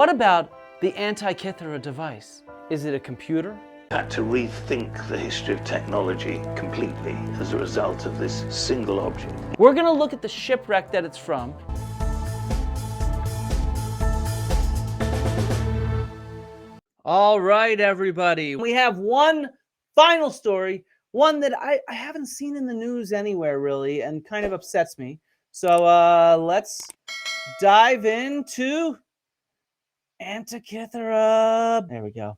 What about the Antikythera device? Is it a computer? Had to rethink the history of technology completely as a result of this single object. We're going to look at the shipwreck that it's from. All right, everybody. We have one final story, one that I haven't seen in the news anywhere really, and kind of upsets me. So let's dive into Antikythera. There we go.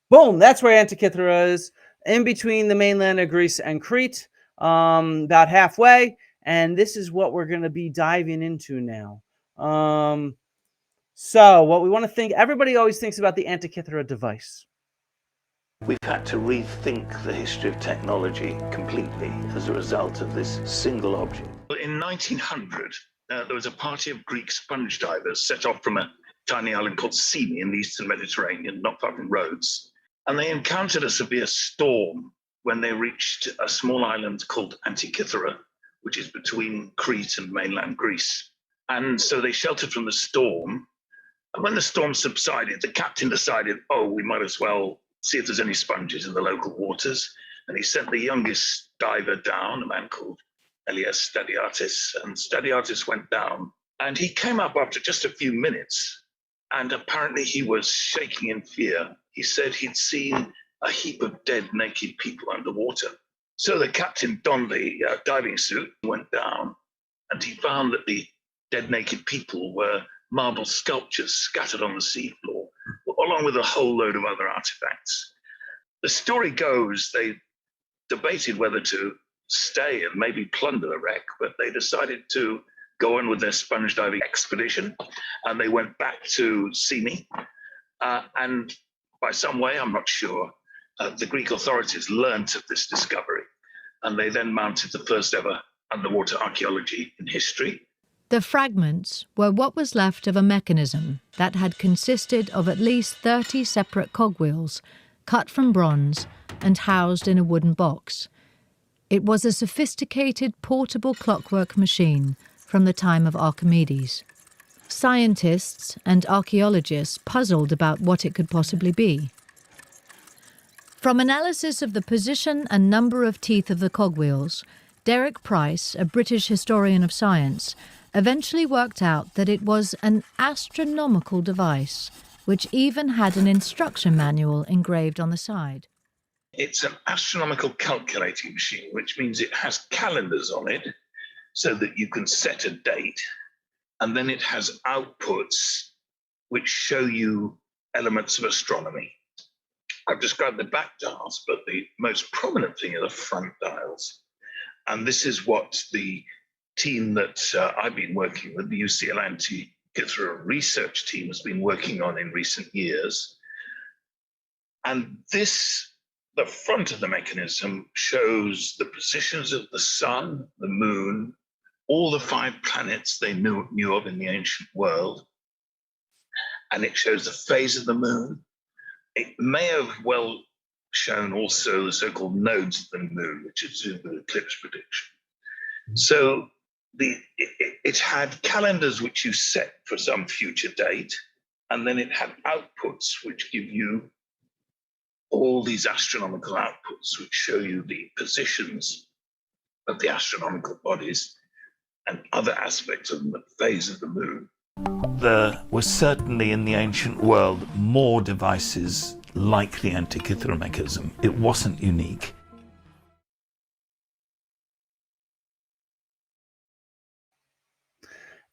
Boom, that's where Antikythera is, in between the mainland of Greece and Crete, about halfway. And this is what we're going to be diving into now. So what we want to think, everybody always thinks about the Antikythera device. We've had to rethink the history of technology completely as a result of this single object. In 1900, there was a party of Greek sponge divers set off from a tiny island called Symi in the eastern Mediterranean, not far from Rhodes. And they encountered a severe storm when they reached a small island called Antikythera, which is between Crete and mainland Greece. And so they sheltered from the storm. And when the storm subsided, the captain decided, we might as well see if there's any sponges in the local waters. And he sent the youngest diver down, a man called Elias Stadiatis. And Stadiatis went down. And he came up after just a few minutes. And apparently he was shaking in fear. He said he'd seen a heap of dead, naked people underwater. So the captain donned the diving suit, went down, and he found that the dead, naked people were marble sculptures scattered on the seafloor, along with a whole load of other artifacts. The story goes they debated whether to stay and maybe plunder the wreck, but they decided to go on with their sponge diving expedition, and they went back to Symi. And by some way, I'm not sure, the Greek authorities learnt of this discovery, and they then mounted the first ever underwater archaeology in history. The fragments were what was left of a mechanism that had consisted of at least 30 separate cogwheels, cut from bronze and housed in a wooden box. It was a sophisticated portable clockwork machine from the time of Archimedes. Scientists and archaeologists puzzled about what it could possibly be. From analysis of the position and number of teeth of the cogwheels, Derek Price, a British historian of science, eventually worked out that it was an astronomical device, which even had an instruction manual engraved on the side. It's an astronomical calculating machine, which means it has calendars on it so that you can set a date. And then it has outputs which show you elements of astronomy. I've described the back dials, but the most prominent thing are the front dials. And this is what the team that I've been working with, the UCL Antikythera research team, has been working on in recent years. And the front of the mechanism shows the positions of the sun, the moon, all the 5 planets they knew of in the ancient world. And it shows the phase of the moon. It may have well shown also the so-called nodes of the moon, which is in the eclipse prediction. So it had calendars which you set for some future date, and then it had outputs which give you all these astronomical outputs which show you the positions of the astronomical bodies and other aspects of the phase of the moon. There were certainly in the ancient world more devices like the Antikythera mechanism. It wasn't unique.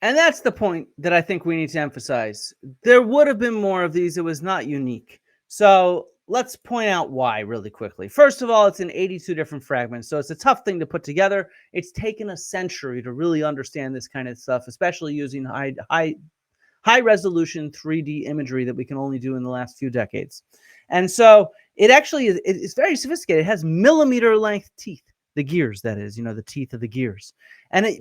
And that's the point that I think we need to emphasize. There would have been more of these. It was not unique. So let's point out why really quickly. First of all, it's in 82 different fragments, so it's a tough thing to put together. It's taken a century to really understand this kind of stuff, especially using high resolution 3D imagery that we can only do in the last few decades. And so it actually is, it's very sophisticated. It has millimeter length teeth, the gears, that is, the teeth of the gears.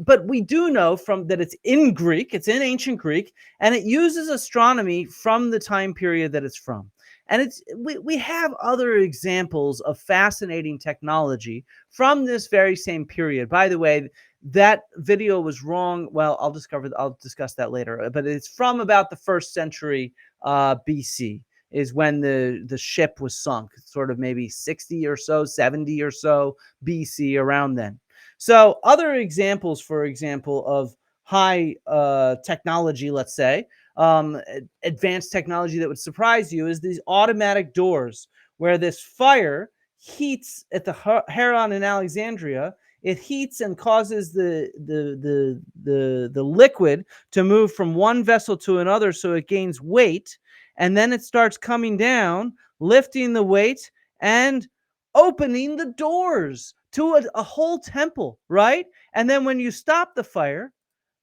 But we do know that it's in Greek, it's in ancient Greek, and it uses astronomy from the time period that it's from. And we have other examples of fascinating technology from this very same period. By the way, that video was wrong. Well, I'll discuss that later, but it's from about the 1st century BC is when the ship was sunk, sort of maybe 60 or so, 70 or so BC, around then. So other examples, for example, of high technology, let's say, advanced technology that would surprise you, is these automatic doors, where this fire heats at the Heron in Alexandria. It heats and causes the liquid to move from one vessel to another, so it gains weight, and then it starts coming down, lifting the weight and opening the doors to a whole temple, right? And then when you stop the fire,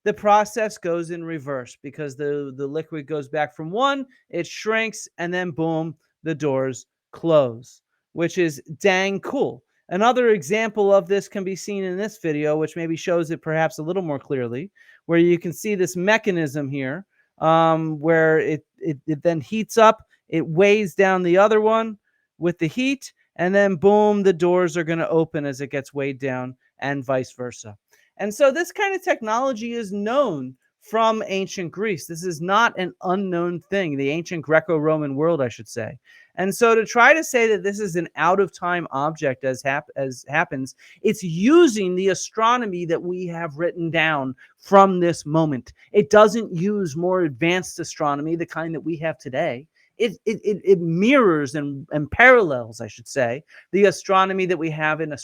the process goes in reverse, because the liquid goes back from one, it shrinks, and then boom, the doors close, which is dang cool. Another example of this can be seen in this video, which maybe shows it perhaps a little more clearly, where you can see this mechanism here, where it then heats up, it weighs down the other one with the heat, and then boom, the doors are going to open as it gets weighed down, and vice versa. And so this kind of technology is known from ancient Greece. This is not an unknown thing, the ancient Greco-Roman world, I should say. And so to try to say that this is an out-of-time object, as happens, it's using the astronomy that we have written down from this moment. It doesn't use more advanced astronomy, the kind that we have today. It mirrors and parallels, I should say, the astronomy that we have in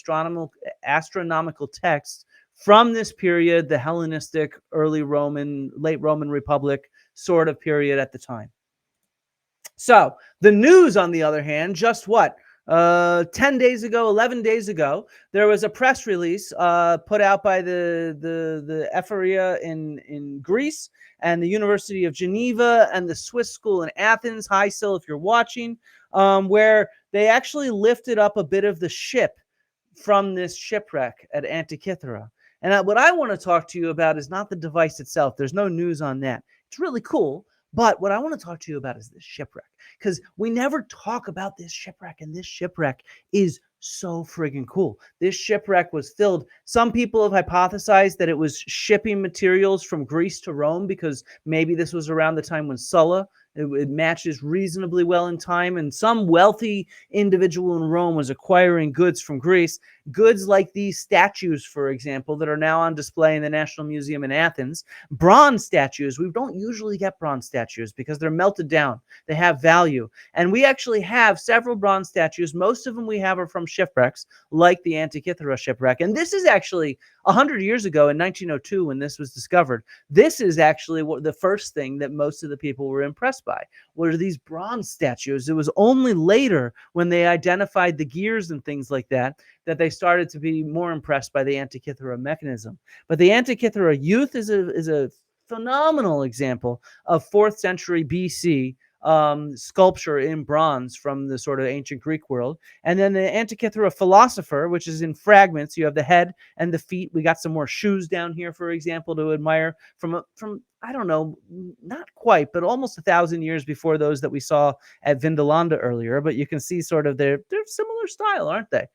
astronomical texts from this period, the Hellenistic, early Roman, late Roman Republic sort of period at the time. So the news, on the other hand, just what? 10 days ago, 11 days ago, there was a press release put out by the Ephoria in Greece, and the University of Geneva, and the Swiss school in Athens. Hi, Sil, if you're watching, where they actually lifted up a bit of the ship from this shipwreck at Antikythera. And what I want to talk to you about is not the device itself. There's no news on that. It's really cool. But what I want to talk to you about is this shipwreck, because we never talk about this shipwreck, and this shipwreck is so friggin' cool. This shipwreck was filled. Some people have hypothesized that it was shipping materials from Greece to Rome, because maybe this was around the time when Sulla, it matches reasonably well in time, and some wealthy individual in Rome was acquiring goods from Greece. Goods like these statues, for example, that are now on display in the National Museum in Athens. Bronze statues. We don't usually get bronze statues because they're melted down. They have value. And we actually have several bronze statues. Most of them we have are from shipwrecks, like the Antikythera shipwreck. And this is actually 100 years ago in 1902 when this was discovered. This is actually the first thing that most of the people were impressed by, were these bronze statues. It was only later, when they identified the gears and things like that, that they started to be more impressed by the Antikythera mechanism. But the Antikythera youth is a phenomenal example of 4th century BC sculpture in bronze from the sort of ancient Greek world. And then the Antikythera philosopher, which is in fragments. You have the head and the feet. We got some more shoes down here, for example, to admire from I don't know, not quite, but almost 1,000 years before those that we saw at Vindolanda earlier. But you can see sort of they're similar style, aren't they?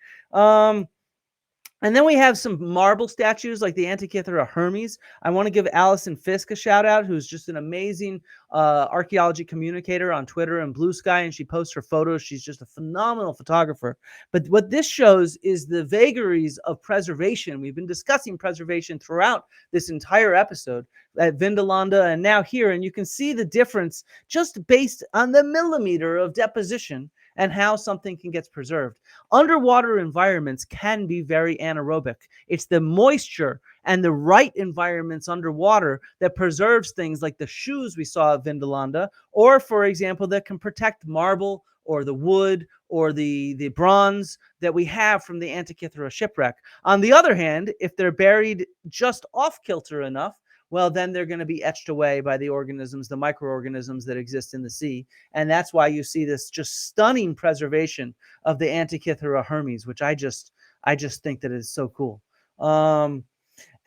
And then we have some marble statues like the Antikythera Hermes. I want to give Allison Fisk a shout out, who's just an amazing archaeology communicator on Twitter and Blue Sky, and she posts her photos. She's just a phenomenal photographer. But what this shows is the vagaries of preservation. We've been discussing preservation throughout this entire episode at Vindolanda and now here, and you can see the difference just based on the millimeter of deposition and how something can get preserved. Underwater environments can be very anaerobic. It's the moisture and the right environments underwater that preserves things like the shoes we saw at Vindolanda, or, for example, that can protect marble or the wood or the bronze that we have from the Antikythera shipwreck. On the other hand, if they're buried just off-kilter enough, well, then they're going to be etched away by the organisms, the microorganisms that exist in the sea. And that's why you see this just stunning preservation of the Antikythera Hermes, which I just think that is so cool.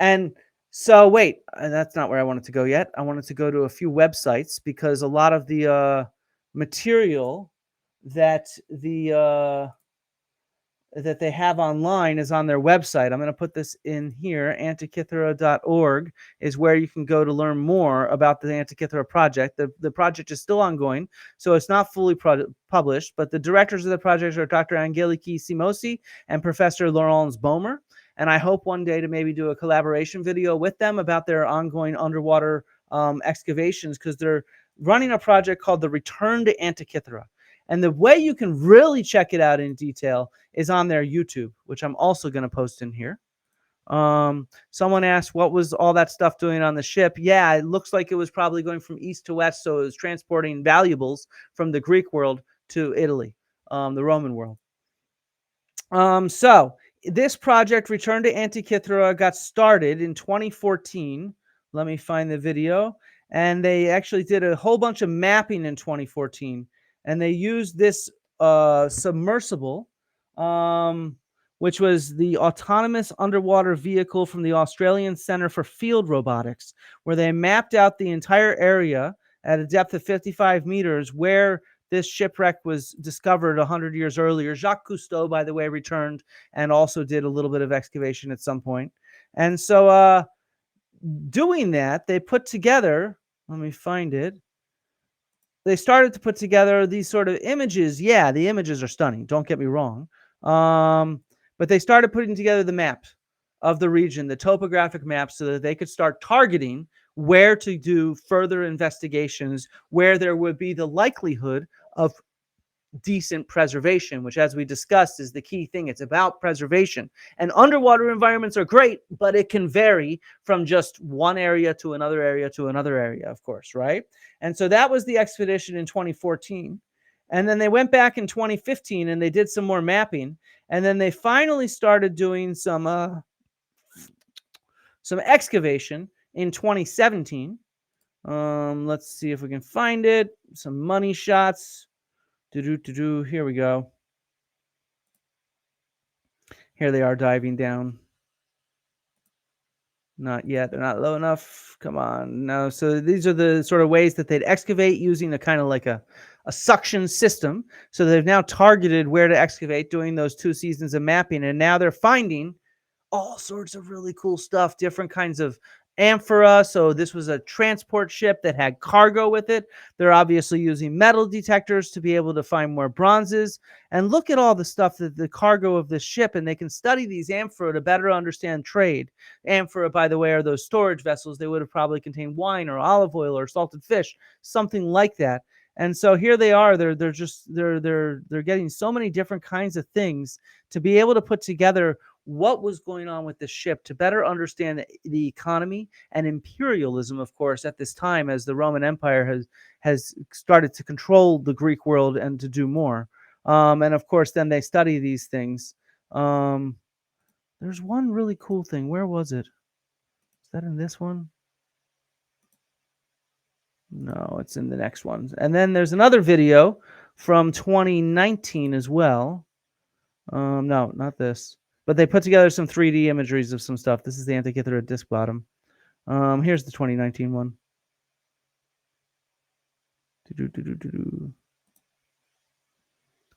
And so wait, that's not where I wanted to go yet. I wanted to go to a few websites, because a lot of the material that the that they have online is on their website. I'm going to put this in here. Antikythera.org is where you can go to learn more about the Antikythera project. The project is still ongoing, so it's not fully published, but the directors of the project are Dr. Angeliki Simosi and Professor Laurence Bomer. And I hope one day to maybe do a collaboration video with them about their ongoing underwater excavations, because they're running a project called the Return to Antikythera. And the way you can really check it out in detail is on their YouTube, which I'm also going to post in here. Someone asked, what was all that stuff doing on the ship? Yeah, it looks like it was probably going from east to west, so it was transporting valuables from the Greek world to Italy, the Roman world. So this project, Return to Antikythera, got started in 2014. Let me find the video. And they actually did a whole bunch of mapping in 2014. And they used this submersible, which was the autonomous underwater vehicle from the Australian Centre for Field Robotics, where they mapped out the entire area at a depth of 55 meters where this shipwreck was discovered 100 years earlier. Jacques Cousteau, by the way, returned and also did a little bit of excavation at some point. And so doing that, they put together, let me find it. They started to put together these sort of images. Yeah, the images are stunning. Don't get me wrong. But they started putting together the map of the region, the topographic map, so that they could start targeting where to do further investigations, where there would be the likelihood of decent preservation, which, as we discussed, is the key thing. It's about preservation. And underwater environments are great, but it can vary from just one area to another area to another area, of course, right? And so that was the expedition in 2014. And then they went back in 2015 and they did some more mapping. And then they finally started doing some excavation in 2017. Let's see if we can find it. Some money shots. Here we go. Here they are diving down. Not yet. They're not low enough. Come on. No. So these are the sort of ways that they'd excavate using a kind of like a suction system. So they've now targeted where to excavate, doing those 2 seasons of mapping. And now they're finding all sorts of really cool stuff, different kinds of amphora. So this was a transport ship that had cargo with it. They're obviously using metal detectors to be able to find more bronzes. And look at all the stuff that the cargo of this ship, and they can study these amphora to better understand trade. Amphora, by the way, are those storage vessels. They would have probably contained wine or olive oil or salted fish, something like that. And so here they are. They're getting so many different kinds of things to be able to put together what was going on with the ship, to better understand the economy and imperialism, of course, at this time, as the Roman Empire has started to control the Greek world and to do more. And of course, then they study these things. There's one really cool thing. Where was it? Is that in this one? No, it's in the next one. And then there's another video from 2019 as well. No, not this. But they put together some 3D imageries of some stuff. This is the Antikythera disc bottom. Here's the 2019 one.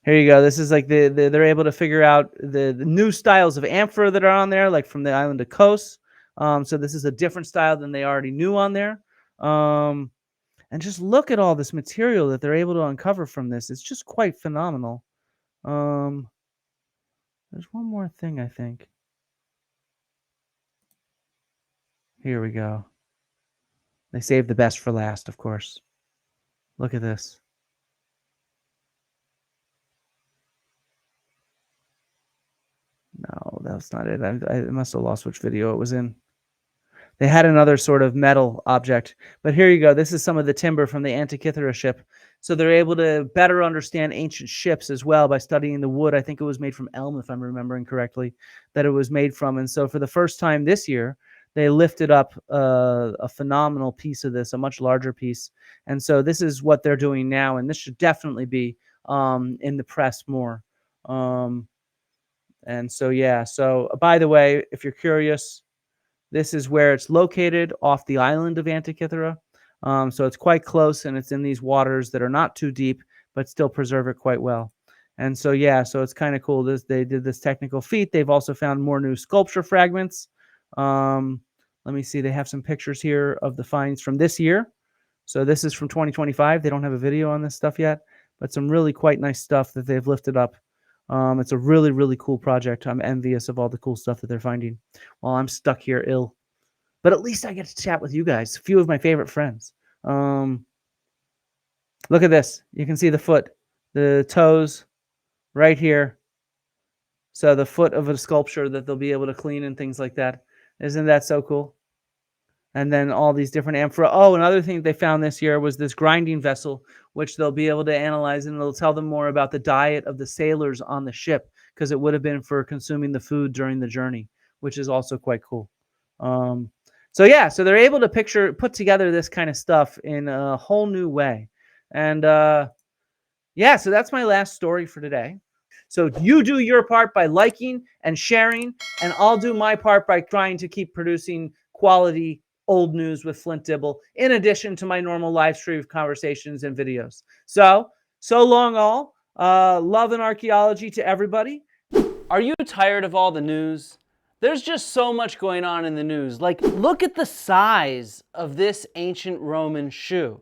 Here you go. This is like they're able to figure out the new styles of amphora that are on there, like from the island of Kos. So this is a different style than they already knew on there. And just look at all this material that they're able to uncover from this. It's just quite phenomenal. There's one more thing, I think. Here we go. They saved the best for last, of course. Look at this. No, that's not it. I must have lost which video it was in. They had another sort of metal object. But here you go. This is some of the timber from the Antikythera ship. So they're able to better understand ancient ships as well by studying the wood. I think it was made from elm, if I'm remembering correctly, that it was made from. And so for the first time this year, they lifted up a phenomenal piece of this, a much larger piece. And so this is what they're doing now. And this should definitely be in the press more. And so, yeah. So, by the way, if you're curious, this is where it's located, off the island of Antikythera. So it's quite close, and it's in these waters that are not too deep, but still preserve it quite well. And so, yeah, so it's kind of cool. They did this technical feat. They've also found more new sculpture fragments. Let me see. They have some pictures here of the finds from this year. So this is from 2025. They don't have a video on this stuff yet, but some really quite nice stuff that they've lifted up. It's a really, really cool project. I'm envious of all the cool stuff that they're finding while I'm stuck here ill. But at least I get to chat with you guys, a few of my favorite friends. Look at this. You can see the foot, the toes right here. So the foot of a sculpture that they'll be able to clean and things like that. Isn't that so cool? And then all these different amphora. Oh, another thing they found this year was this grinding vessel, which they'll be able to analyze, and it'll tell them more about the diet of the sailors on the ship, because it would have been for consuming the food during the journey, which is also quite cool. So yeah, so they're able to put together this kind of stuff in a whole new way. And yeah, so that's my last story for today. So you do your part by liking and sharing, and I'll do my part by trying to keep producing quality old news with Flint Dibble, in addition to my normal live stream conversations and videos. So long all. Love and archaeology to everybody. Are you tired of all the news? There's just so much going on in the news. Like, look at the size of this ancient Roman shoe.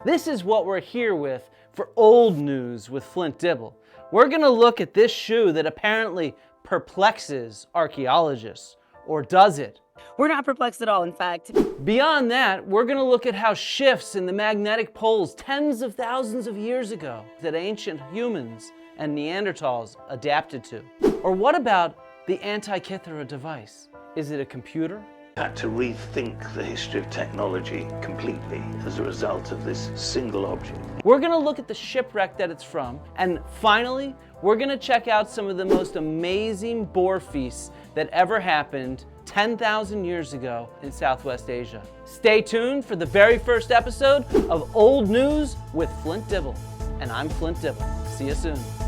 This is what we're here with for old news with Flint Dibble. We're gonna look at this shoe that apparently perplexes archaeologists. Or does it? We're not perplexed at all, in fact. Beyond that, we're gonna look at how shifts in the magnetic poles tens of thousands of years ago that ancient humans and Neanderthals adapted to. Or what about the Antikythera device? Is it a computer? Had to rethink the history of technology completely as a result of this single object. We're gonna look at the shipwreck that it's from, and finally, we're gonna check out some of the most amazing boar feasts that ever happened 10,000 years ago in Southwest Asia. Stay tuned for the very first episode of Old News with Flint Dibble. And I'm Flint Dibble. See you soon.